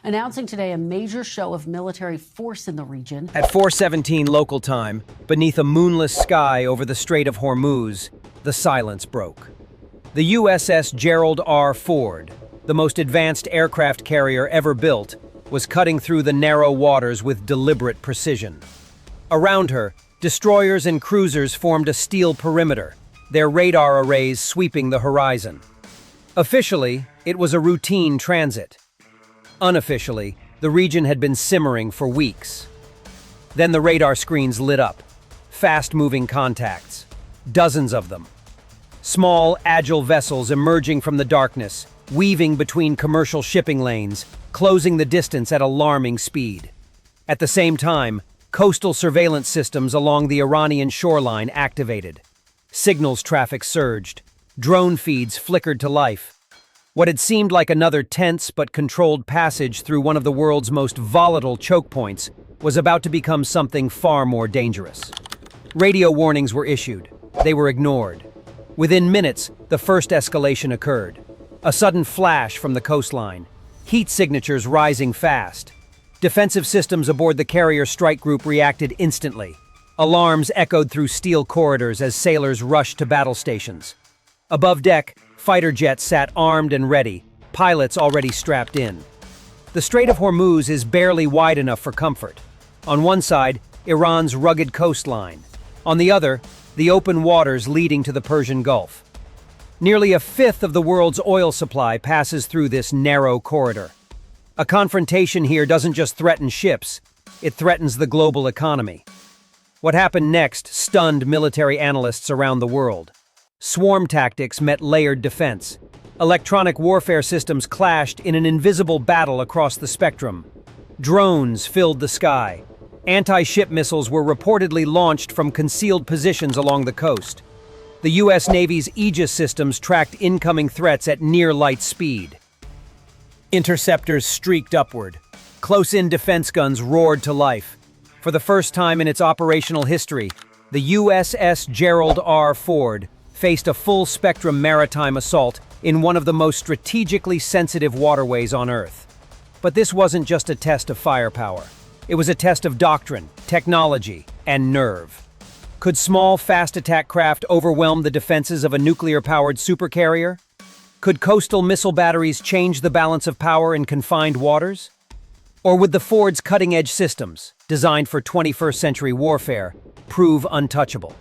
announcing today a major show of military force in the region. At 4:17 local time, beneath a moonless sky over the Strait of Hormuz, the silence broke. The USS Gerald R. Ford, the most advanced aircraft carrier ever built, was cutting through the narrow waters with deliberate precision. Around her, destroyers and cruisers formed a steel perimeter, their radar arrays sweeping the horizon. Officially, it was a routine transit. Unofficially, the region had been simmering for weeks. Then the radar screens lit up. Fast-moving contacts. Dozens of them. Small, agile vessels emerging from the darkness, weaving between commercial shipping lanes, closing the distance at alarming speed. At the same time, coastal surveillance systems along the Iranian shoreline activated. Signals traffic surged. Drone feeds flickered to life. What had seemed like another tense but controlled passage through one of the world's most volatile chokepoints was about to become something far more dangerous. Radio warnings were issued. They were ignored. Within minutes, the first escalation occurred. A sudden flash from the coastline. Heat signatures rising fast. Defensive systems aboard the carrier strike group reacted instantly. Alarms echoed through steel corridors as sailors rushed to battle stations. Above deck, fighter jets sat armed and ready, pilots already strapped in. The Strait of Hormuz is barely wide enough for comfort. On one side, Iran's rugged coastline. On the other, the open waters leading to the Persian Gulf. Nearly a fifth of the world's oil supply passes through this narrow corridor. A confrontation here doesn't just threaten ships, it threatens the global economy. What happened next stunned military analysts around the world. Swarm tactics met layered defense. Electronic warfare systems clashed in an invisible battle across the spectrum. Drones filled the sky. Anti-ship missiles were reportedly launched from concealed positions along the coast. The U.S. Navy's Aegis systems tracked incoming threats at near-light speed. Interceptors streaked upward. Close-in defense guns roared to life. For the first time in its operational history, the USS Gerald R. Ford faced a full-spectrum maritime assault in one of the most strategically sensitive waterways on Earth. But this wasn't just a test of firepower. It was a test of doctrine, technology, and nerve. Could small, fast-attack craft overwhelm the defenses of a nuclear-powered supercarrier? Could coastal missile batteries change the balance of power in confined waters? Or would the Ford's cutting-edge systems, designed for 21st century warfare, prove untouchable?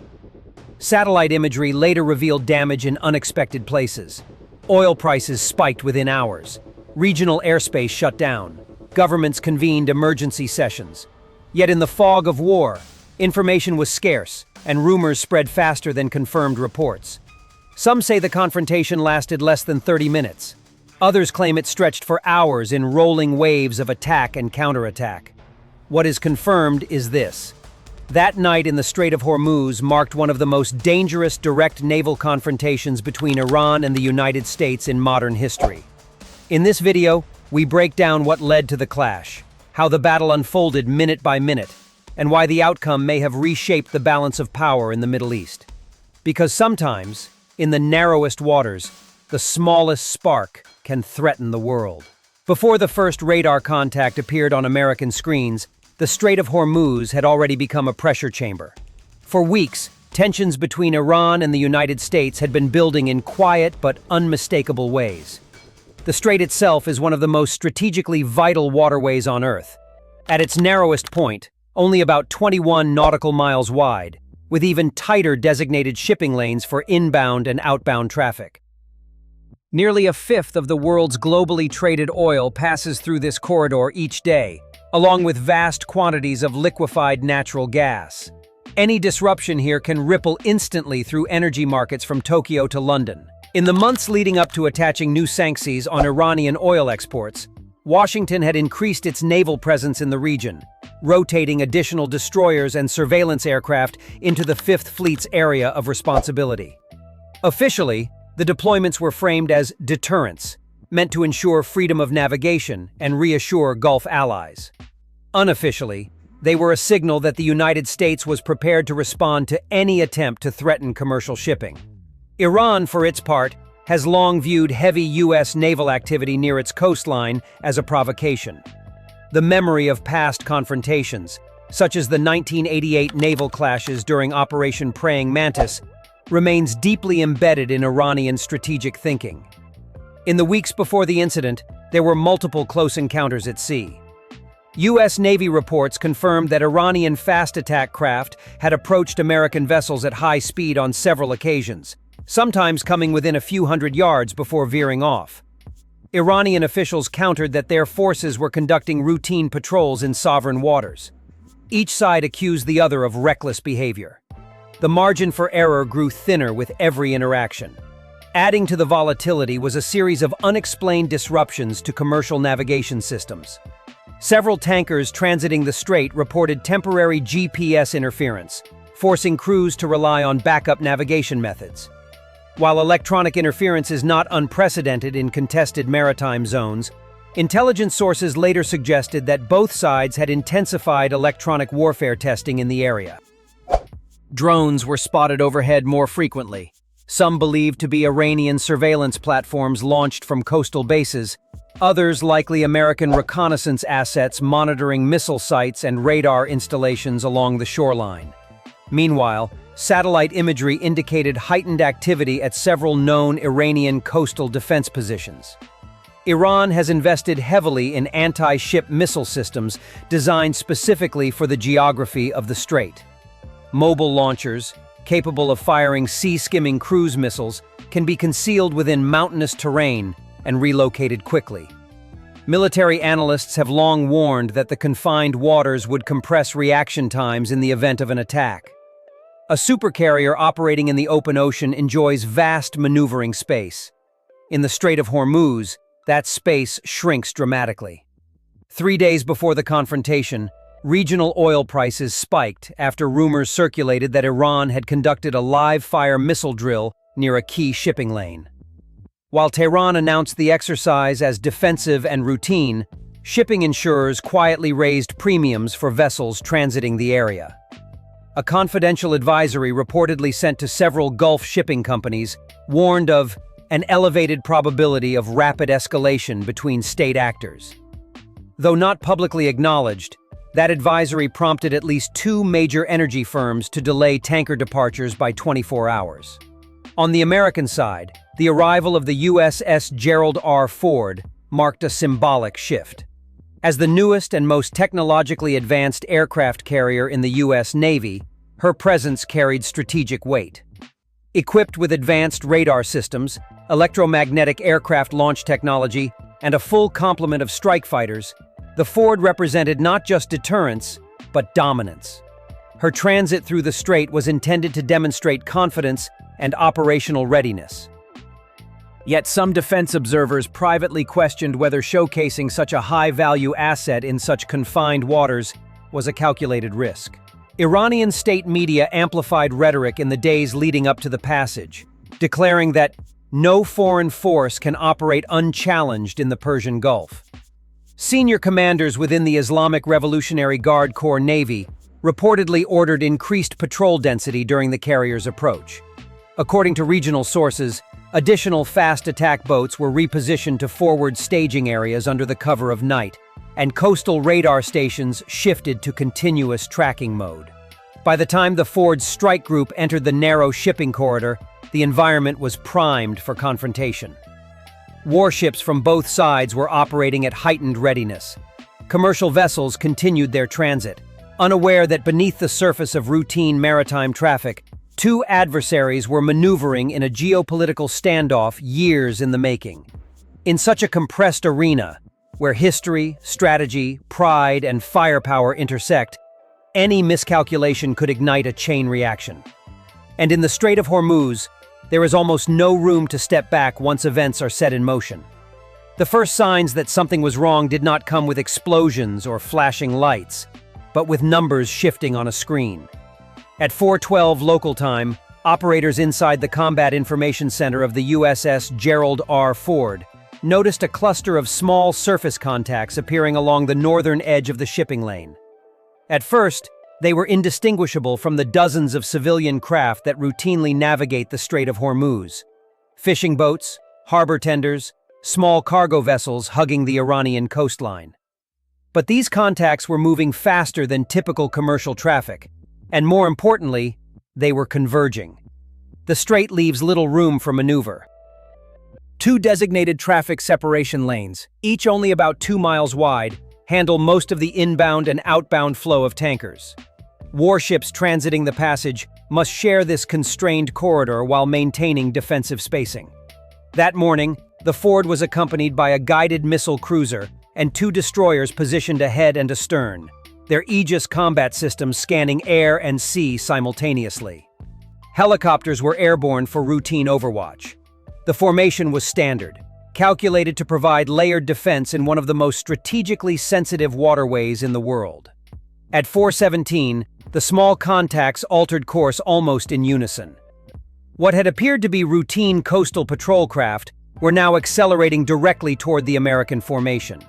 Satellite imagery later revealed damage in unexpected places. Oil prices spiked within hours. Regional airspace shut down. Governments convened emergency sessions. Yet in the fog of war, information was scarce, and rumors spread faster than confirmed reports. Some say the confrontation lasted less than 30 minutes. Others claim it stretched for hours in rolling waves of attack and counterattack. What is confirmed is this. That night in the Strait of Hormuz marked one of the most dangerous direct naval confrontations between Iran and the United States in modern history. In this video, we break down what led to the clash, how the battle unfolded minute by minute, and why the outcome may have reshaped the balance of power in the Middle East. Because sometimes, in the narrowest waters, the smallest spark can threaten the world. Before the first radar contact appeared on American screens, the Strait of Hormuz had already become a pressure chamber. For weeks, tensions between Iran and the United States had been building in quiet but unmistakable ways. The strait itself is one of the most strategically vital waterways on Earth. At its narrowest point, only about 21 nautical miles wide, with even tighter designated shipping lanes for inbound and outbound traffic. Nearly a fifth of the world's globally traded oil passes through this corridor each day, along with vast quantities of liquefied natural gas. Any disruption here can ripple instantly through energy markets from Tokyo to London. In the months leading up to attaching new sanctions on Iranian oil exports, Washington had increased its naval presence in the region, rotating additional destroyers and surveillance aircraft into the Fifth Fleet's area of responsibility. Officially, the deployments were framed as deterrence, meant to ensure freedom of navigation and reassure Gulf allies. Unofficially, they were a signal that the United States was prepared to respond to any attempt to threaten commercial shipping. Iran, for its part, has long viewed heavy U.S. naval activity near its coastline as a provocation. the memory of past confrontations, such as the 1988 naval clashes during Operation Praying Mantis, remains deeply embedded in Iranian strategic thinking. In the weeks before the incident, there were multiple close encounters at sea. U.S. Navy reports confirmed that Iranian fast attack craft had approached American vessels at high speed on several occasions, sometimes coming within a few hundred yards before veering off. Iranian officials countered that their forces were conducting routine patrols in sovereign waters. Each side accused the other of reckless behavior. The margin for error grew thinner with every interaction. Adding to the volatility was a series of unexplained disruptions to commercial navigation systems. Several tankers transiting the strait reported temporary GPS interference, forcing crews to rely on backup navigation methods. While electronic interference is not unprecedented in contested maritime zones, intelligence sources later suggested that both sides had intensified electronic warfare testing in the area. Drones were spotted overhead more frequently, some believed to be Iranian surveillance platforms launched from coastal bases, others likely American reconnaissance assets monitoring missile sites and radar installations along the shoreline. Meanwhile, satellite imagery indicated heightened activity at several known Iranian coastal defense positions. Iran has invested heavily in anti-ship missile systems designed specifically for the geography of the strait. Mobile launchers, capable of firing sea-skimming cruise missiles, can be concealed within mountainous terrain and relocated quickly. Military analysts have long warned that the confined waters would compress reaction times in the event of an attack. A supercarrier operating in the open ocean enjoys vast maneuvering space. In the Strait of Hormuz, that space shrinks dramatically. 3 days before the confrontation, regional oil prices spiked after rumors circulated that Iran had conducted a live-fire missile drill near a key shipping lane. While Tehran announced the exercise as defensive and routine, shipping insurers quietly raised premiums for vessels transiting the area. A confidential advisory reportedly sent to several Gulf shipping companies warned of an elevated probability of rapid escalation between state actors. Though not publicly acknowledged, that advisory prompted at least 2 major energy firms to delay tanker departures by 24 hours. On the American side, the arrival of the USS Gerald R. marked a symbolic shift. As the newest and most technologically advanced aircraft carrier in the U.S. Navy, her presence carried strategic weight. Equipped with advanced radar systems, electromagnetic aircraft launch technology, and a full complement of strike fighters, the Ford represented not just deterrence, but dominance. Her transit through the strait was intended to demonstrate confidence and operational readiness. Yet some defense observers privately questioned whether showcasing such a high-value asset in such confined waters was a calculated risk. Iranian state media amplified rhetoric in the days leading up to the passage, declaring that no foreign force can operate unchallenged in the Persian Gulf. Senior commanders within the Islamic Revolutionary Guard Corps Navy reportedly ordered increased patrol density during the carrier's approach. According to regional sources, additional fast attack boats were repositioned to forward staging areas under the cover of night, and coastal radar stations shifted to continuous tracking mode. By the time the Ford's strike group entered the narrow shipping corridor, the environment was primed for confrontation. Warships from both sides were operating at heightened readiness. Commercial vessels continued their transit, unaware that beneath the surface of routine maritime traffic, 2 adversaries were maneuvering in a geopolitical standoff years in the making. In such a compressed arena, where history, strategy, pride, and firepower intersect, any miscalculation could ignite a chain reaction. And in the Strait of Hormuz, there is almost no room to step back once events are set in motion. The first signs that something was wrong did not come with explosions or flashing lights, but with numbers shifting on a screen. At 4:12 local time, operators inside the Combat Information Center of the USS Gerald R. noticed a cluster of small surface contacts appearing along the northern edge of the shipping lane. At first, they were indistinguishable from the dozens of civilian craft that routinely navigate the Strait of Hormuz. Fishing boats, harbor tenders, small cargo vessels hugging the Iranian coastline. But these contacts were moving faster than typical commercial traffic, and more importantly, they were converging. The strait leaves little room for maneuver. Two designated traffic separation lanes, each only about 2 miles wide, handle most of the inbound and outbound flow of tankers. Warships transiting the passage must share this constrained corridor while maintaining defensive spacing. That morning, the ford was accompanied by a guided missile cruiser and 2 destroyers positioned ahead and astern, their Aegis combat systems scanning air and sea simultaneously. Helicopters were airborne for routine overwatch. The formation was standard, calculated to provide layered defense in one of the most strategically sensitive waterways in the world. At 4:17, the small contacts altered course almost in unison. What had appeared to be routine coastal patrol craft were now accelerating directly toward the American formation.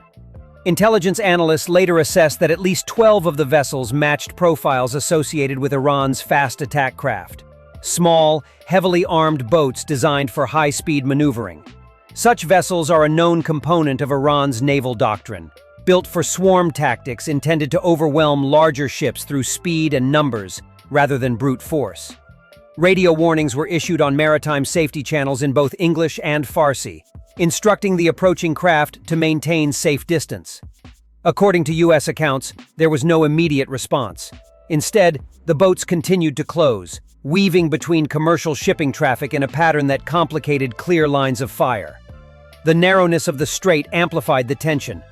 Intelligence analysts later assessed that at least 12 of the vessels matched profiles associated with Iran's fast attack craft. Small, heavily armed boats designed for high-speed maneuvering. Such vessels are a known component of Iran's naval doctrine, built for swarm tactics intended to overwhelm larger ships through speed and numbers, rather than brute force. Radio warnings were issued on maritime safety channels in both English and Farsi, instructing the approaching craft to maintain safe distance. According to U.S. accounts, there was no immediate response. Instead, the boats continued to close, weaving between commercial shipping traffic in a pattern that complicated clear lines of fire. The narrowness of the strait amplified the tension.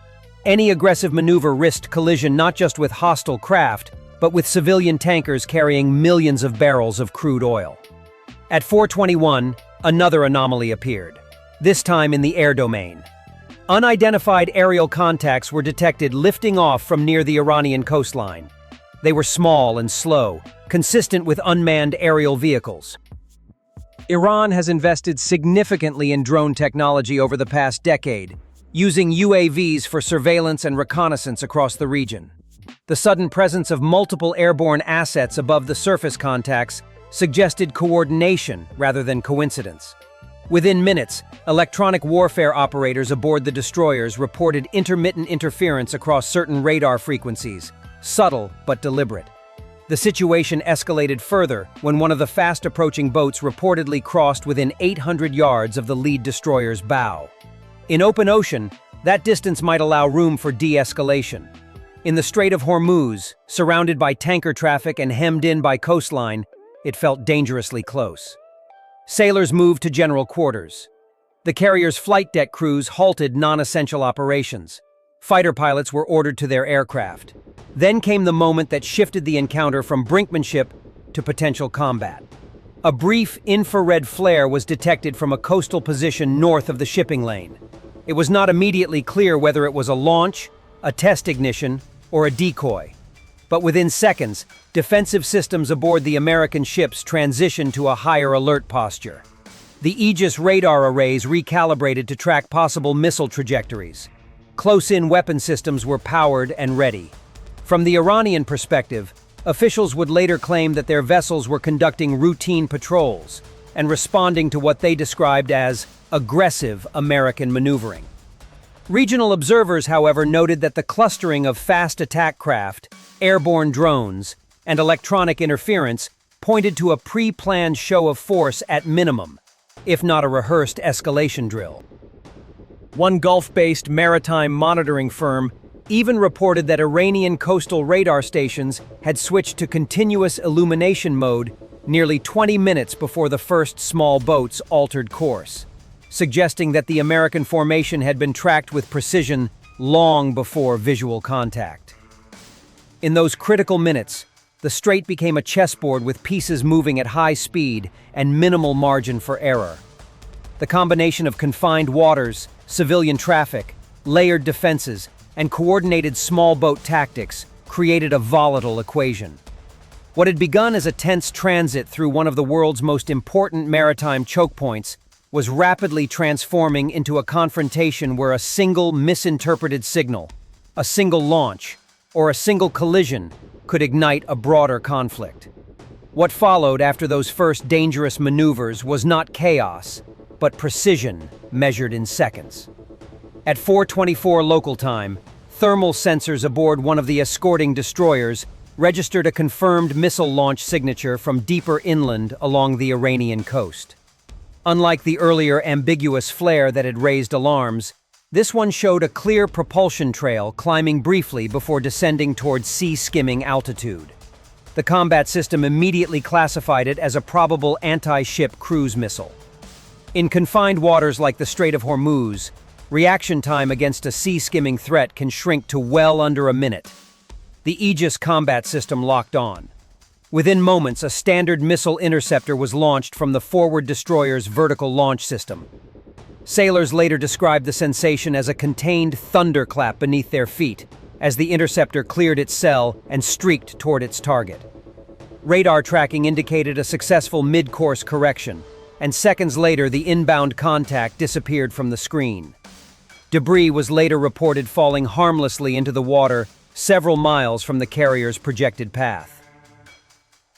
Any aggressive maneuver risked collision not just with hostile craft, but with civilian tankers carrying millions of barrels of crude oil. At 4:21, another anomaly appeared, this time in the air domain. Unidentified aerial contacts were detected lifting off from near the Iranian coastline. They were small and slow, consistent with unmanned aerial vehicles. Iran has invested significantly in drone technology over the past decade, using UAVs for surveillance and reconnaissance across the region. The sudden presence of multiple airborne assets above the surface contacts suggested coordination rather than coincidence. Within minutes, electronic warfare operators aboard the destroyers reported intermittent interference across certain radar frequencies, subtle but deliberate. The situation escalated further when one of the fast-approaching boats reportedly crossed within 800 yards of the lead destroyer's bow. In open ocean, that distance might allow room for de-escalation. In the Strait of Hormuz, surrounded by tanker traffic and hemmed in by coastline, it felt dangerously close. Sailors moved to general quarters. The carrier's flight deck crews halted non-essential operations. Fighter pilots were ordered to their aircraft. Then came the moment that shifted the encounter from brinkmanship to potential combat. A brief infrared flare was detected from a coastal position north of the shipping lane. It was not immediately clear whether it was a launch, a test ignition, or a decoy. But within seconds, defensive systems aboard the American ships transitioned to a higher alert posture. The Aegis radar arrays recalibrated to track possible missile trajectories. Close-in weapon systems were powered and ready. From the Iranian perspective, officials would later claim that their vessels were conducting routine patrols and responding to what they described as aggressive American maneuvering. Regional observers, however, noted that the clustering of fast attack craft, airborne drones, and electronic interference pointed to a pre-planned show of force at minimum, if not a rehearsed escalation drill. One Gulf-based maritime monitoring firm even reported that Iranian coastal radar stations had switched to continuous illumination mode nearly 20 minutes before the first small boats altered course, suggesting that the American formation had been tracked with precision long before visual contact. In those critical minutes, the strait became a chessboard with pieces moving at high speed and minimal margin for error. The combination of confined waters, civilian traffic, layered defenses, and coordinated small boat tactics created a volatile equation. What had begun as a tense transit through one of the world's most important maritime chokepoints was rapidly transforming into a confrontation where a single misinterpreted signal, a single launch, or a single collision could ignite a broader conflict. What followed after those first dangerous maneuvers was not chaos, but precision measured in seconds. At 4:24 local time, thermal sensors aboard one of the escorting destroyers registered a confirmed missile launch signature from deeper inland along the Iranian coast. Unlike the earlier ambiguous flare that had raised alarms, this one showed a clear propulsion trail climbing briefly before descending towards sea-skimming altitude. The combat system immediately classified it as a probable anti-ship cruise missile. In confined waters like the Strait of Hormuz, reaction time against a sea-skimming threat can shrink to well under a minute. The Aegis combat system locked on. Within moments, a standard missile interceptor was launched from the forward destroyer's vertical launch system. Sailors later described the sensation as a contained thunderclap beneath their feet, as the interceptor cleared its cell and streaked toward its target. Radar tracking indicated a successful mid-course correction, and seconds later the inbound contact disappeared from the screen. Debris was later reported falling harmlessly into the water several miles from the carrier's projected path.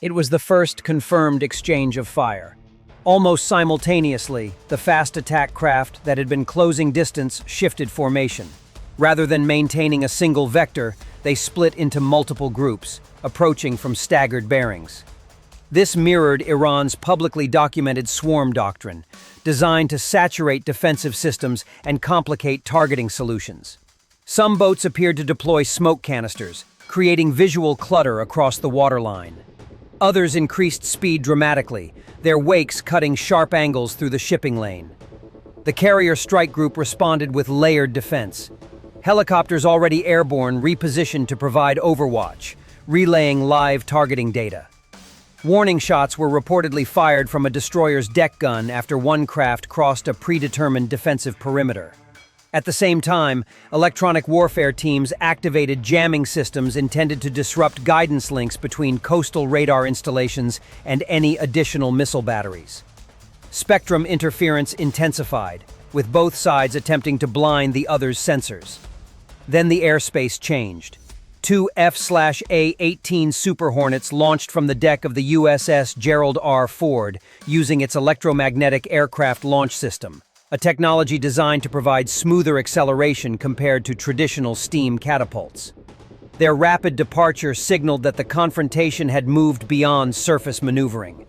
It was the first confirmed exchange of fire. Almost simultaneously, the fast attack craft that had been closing distance shifted formation. Rather than maintaining a single vector, they split into multiple groups, approaching from staggered bearings. This mirrored Iran's publicly documented swarm doctrine, designed to saturate defensive systems and complicate targeting solutions. Some boats appeared to deploy smoke canisters, creating visual clutter across the waterline. Others increased speed dramatically, their wakes cutting sharp angles through the shipping lane. The carrier strike group responded with layered defense. Helicopters already airborne repositioned to provide overwatch, relaying live targeting data. Warning shots were reportedly fired from a destroyer's deck gun after one craft crossed a predetermined defensive perimeter. At the same time, electronic warfare teams activated jamming systems intended to disrupt guidance links between coastal radar installations and any additional missile batteries. Spectrum interference intensified, with both sides attempting to blind the other's sensors. Then the airspace changed. Two F/A-18 Super Hornets launched from the deck of the USS Gerald R. using its electromagnetic aircraft launch system, a technology designed to provide smoother acceleration compared to traditional steam catapults. Their rapid departure signaled that the confrontation had moved beyond surface maneuvering.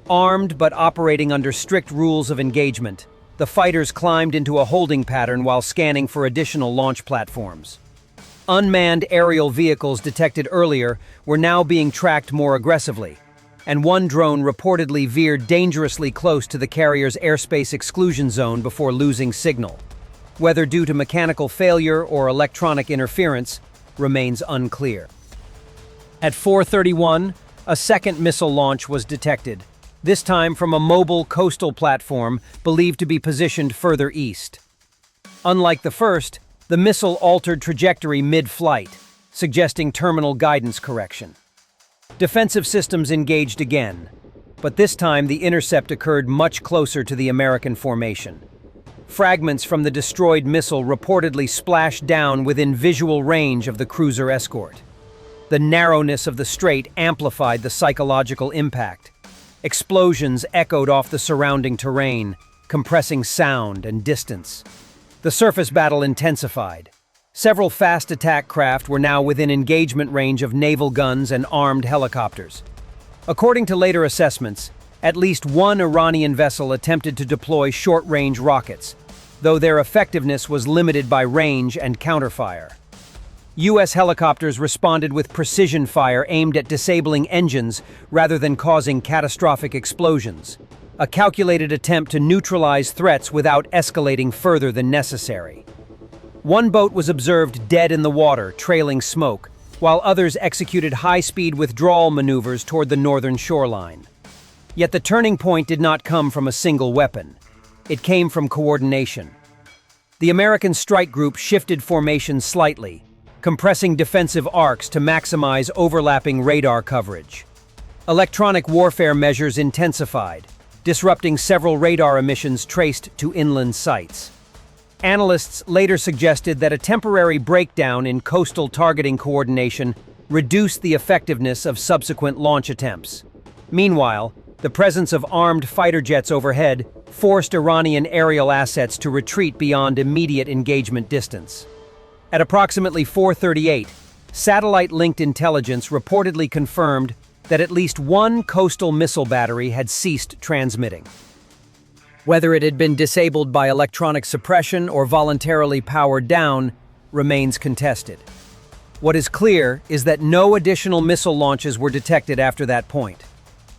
Armed but operating under strict rules of engagement, the fighters climbed into a holding pattern while scanning for additional launch platforms. Unmanned aerial vehicles detected earlier were now being tracked more aggressively, and one drone reportedly veered dangerously close to the carrier's airspace exclusion zone before losing signal. Whether due to mechanical failure or electronic interference remains unclear. At 4:31, a second missile launch was detected, this time from a mobile coastal platform believed to be positioned further east. Unlike the first, the missile altered trajectory mid-flight, suggesting terminal guidance correction. Defensive systems engaged again, but this time the intercept occurred much closer to the American formation. Fragments from the destroyed missile reportedly splashed down within visual range of the cruiser escort. The narrowness of the strait amplified the psychological impact. Explosions echoed off the surrounding terrain, compressing sound and distance. The surface battle intensified. Several fast attack craft were now within engagement range of naval guns and armed helicopters. According to later assessments, at least one Iranian vessel attempted to deploy short-range rockets, though their effectiveness was limited by range and counterfire. U.S. helicopters responded with precision fire aimed at disabling engines rather than causing catastrophic explosions, a calculated attempt to neutralize threats without escalating further than necessary. One boat was observed dead in the water, trailing smoke, while others executed high-speed withdrawal maneuvers toward the northern shoreline. Yet the turning point did not come from a single weapon. It came from coordination. The American strike group shifted formation slightly, compressing defensive arcs to maximize overlapping radar coverage. Electronic warfare measures intensified, disrupting several radar emissions traced to inland sites. Analysts later suggested that a temporary breakdown in coastal targeting coordination reduced the effectiveness of subsequent launch attempts. Meanwhile, the presence of armed fighter jets overhead forced Iranian aerial assets to retreat beyond immediate engagement distance. At approximately 4:38, satellite-linked intelligence reportedly confirmed that at least one coastal missile battery had ceased transmitting. Whether it had been disabled by electronic suppression or voluntarily powered down remains contested. What is clear is that no additional missile launches were detected after that point.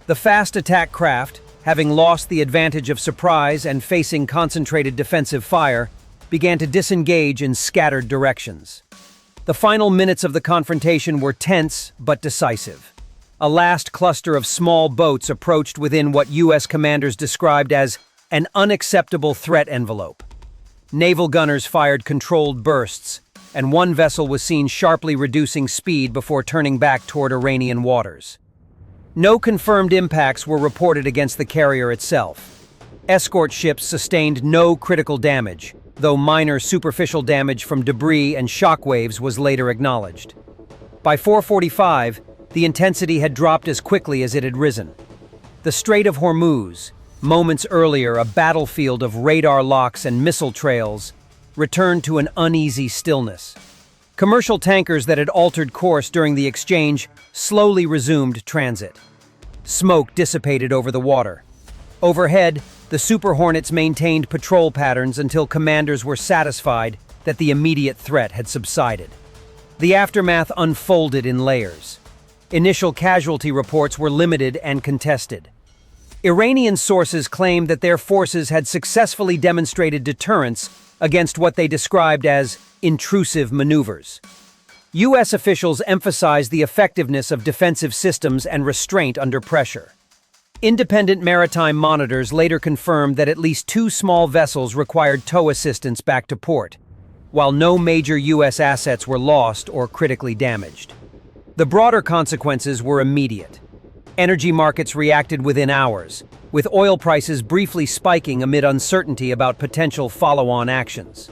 The fast attack craft, having lost the advantage of surprise and facing concentrated defensive fire, began to disengage in scattered directions. The final minutes of the confrontation were tense but decisive. A last cluster of small boats approached within what U.S. commanders described as an unacceptable threat envelope. Naval gunners fired controlled bursts, and one vessel was seen sharply reducing speed before turning back toward Iranian waters. No confirmed impacts were reported against the carrier itself. Escort ships sustained no critical damage, though minor superficial damage from debris and shockwaves was later acknowledged. By 4:45, the intensity had dropped as quickly as it had risen. The Strait of Hormuz, moments earlier a battlefield of radar locks and missile trails, returned to an uneasy stillness. Commercial tankers that had altered course during the exchange slowly resumed transit. Smoke dissipated over the water. Overhead, the Super Hornets maintained patrol patterns until commanders were satisfied that the immediate threat had subsided. The aftermath unfolded in layers. Initial casualty reports were limited and contested. Iranian sources claimed that their forces had successfully demonstrated deterrence against what they described as intrusive maneuvers. U.S. officials emphasized the effectiveness of defensive systems and restraint under pressure. Independent maritime monitors later confirmed that at least 2 small vessels required tow assistance back to port, while no major U.S. assets were lost or critically damaged. The broader consequences were immediate. Energy markets reacted within hours, with oil prices briefly spiking amid uncertainty about potential follow-on actions.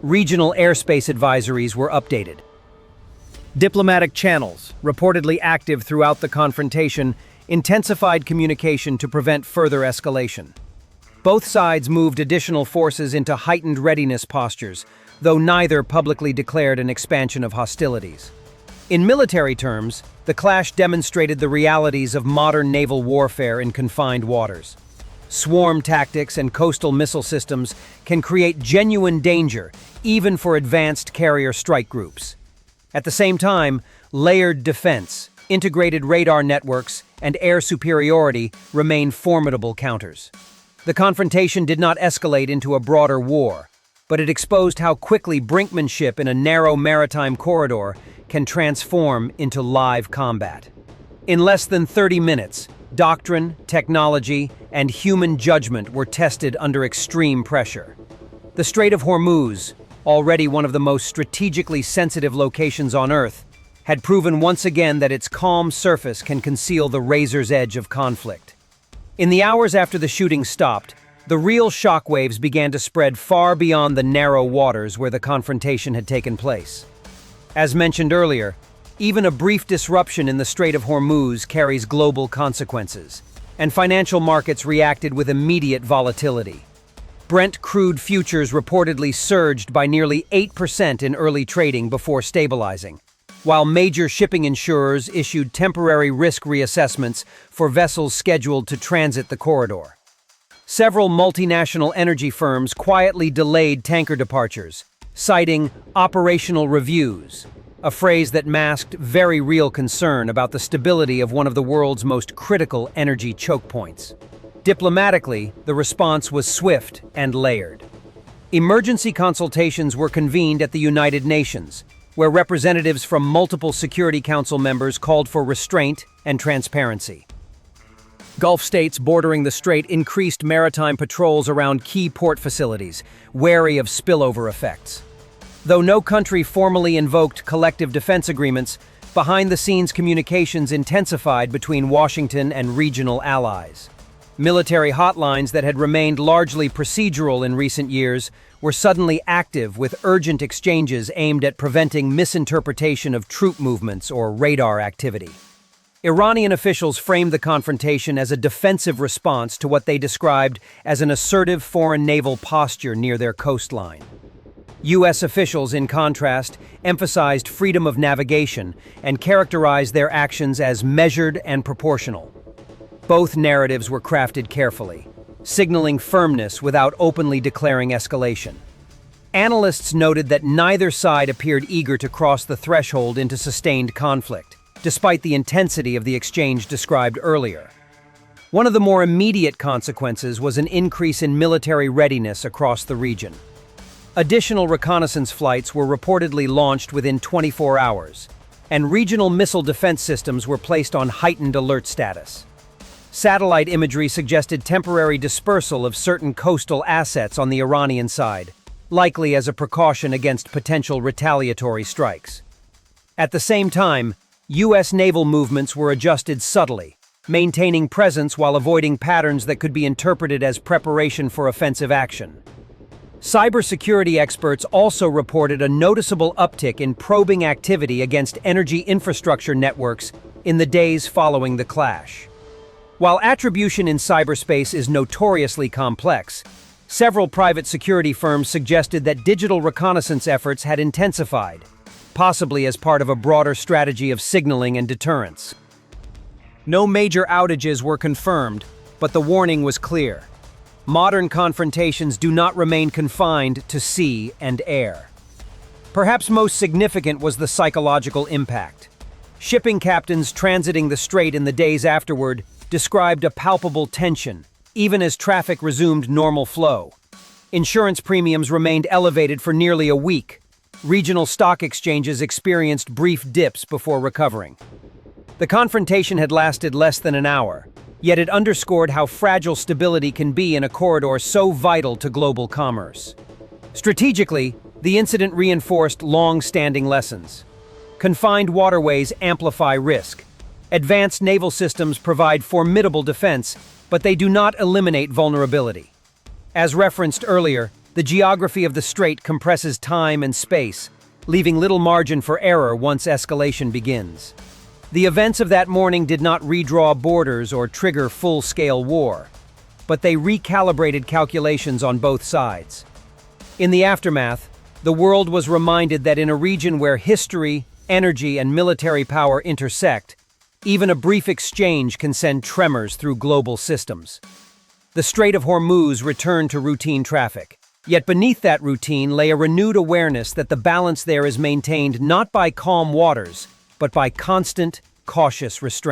Regional airspace advisories were updated. Diplomatic channels, reportedly active throughout the confrontation, intensified communication to prevent further escalation. Both sides moved additional forces into heightened readiness postures, though neither publicly declared an expansion of hostilities. In military terms, the clash demonstrated the realities of modern naval warfare in confined waters. Swarm tactics and coastal missile systems can create genuine danger, even for advanced carrier strike groups. At the same time, layered defense, integrated radar networks, and air superiority remain formidable counters. The confrontation did not escalate into a broader war, but it exposed how quickly brinkmanship in a narrow maritime corridor can transform into live combat. In less than 30 minutes, doctrine, technology, and human judgment were tested under extreme pressure. The Strait of Hormuz, already one of the most strategically sensitive locations on Earth, had proven once again that its calm surface can conceal the razor's edge of conflict. In the hours after the shooting stopped, the real shockwaves began to spread far beyond the narrow waters where the confrontation had taken place. As mentioned earlier, even a brief disruption in the Strait of Hormuz carries global consequences, and financial markets reacted with immediate volatility. Brent crude futures reportedly surged by nearly 8% in early trading before stabilizing, while major shipping insurers issued temporary risk reassessments for vessels scheduled to transit the corridor. Several multinational energy firms quietly delayed tanker departures, citing operational reviews, a phrase that masked very real concern about the stability of one of the world's most critical energy chokepoints. Diplomatically, the response was swift and layered. Emergency consultations were convened at the United Nations, where representatives from multiple Security Council members called for restraint and transparency. Gulf states bordering the strait increased maritime patrols around key port facilities, wary of spillover effects. Though no country formally invoked collective defense agreements, behind-the-scenes communications intensified between Washington and regional allies. Military hotlines that had remained largely procedural in recent years were suddenly active with urgent exchanges aimed at preventing misinterpretation of troop movements or radar activity. Iranian officials framed the confrontation as a defensive response to what they described as an assertive foreign naval posture near their coastline. U.S. officials, in contrast, emphasized freedom of navigation and characterized their actions as measured and proportional. Both narratives were crafted carefully, signaling firmness without openly declaring escalation. Analysts noted that neither side appeared eager to cross the threshold into sustained conflict, despite the intensity of the exchange described earlier. One of the more immediate consequences was an increase in military readiness across the region. Additional reconnaissance flights were reportedly launched within 24 hours, and regional missile defense systems were placed on heightened alert status. Satellite imagery suggested temporary dispersal of certain coastal assets on the Iranian side, likely as a precaution against potential retaliatory strikes. At the same time, U.S. naval movements were adjusted subtly, maintaining presence while avoiding patterns that could be interpreted as preparation for offensive action. Cybersecurity experts also reported a noticeable uptick in probing activity against energy infrastructure networks in the days following the clash. While attribution in cyberspace is notoriously complex, several private security firms suggested that digital reconnaissance efforts had intensified, possibly as part of a broader strategy of signaling and deterrence. No major outages were confirmed, but the warning was clear. Modern confrontations do not remain confined to sea and air. Perhaps most significant was the psychological impact. Shipping captains transiting the strait in the days afterward described a palpable tension, even as traffic resumed normal flow. Insurance premiums remained elevated for nearly a week. Regional stock exchanges experienced brief dips before recovering. The confrontation had lasted less than an hour, yet it underscored how fragile stability can be in a corridor so vital to global commerce. Strategically, the incident reinforced long-standing lessons. Confined waterways amplify risk. Advanced naval systems provide formidable defense, but they do not eliminate vulnerability. As referenced earlier, the geography of the strait compresses time and space, leaving little margin for error once escalation begins. The events of that morning did not redraw borders or trigger full-scale war, but they recalibrated calculations on both sides. In the aftermath, the world was reminded that in a region where history, energy, and military power intersect, even a brief exchange can send tremors through global systems. The Strait of Hormuz returned to routine traffic, yet beneath that routine lay a renewed awareness that the balance there is maintained not by calm waters, but by constant, cautious restraint.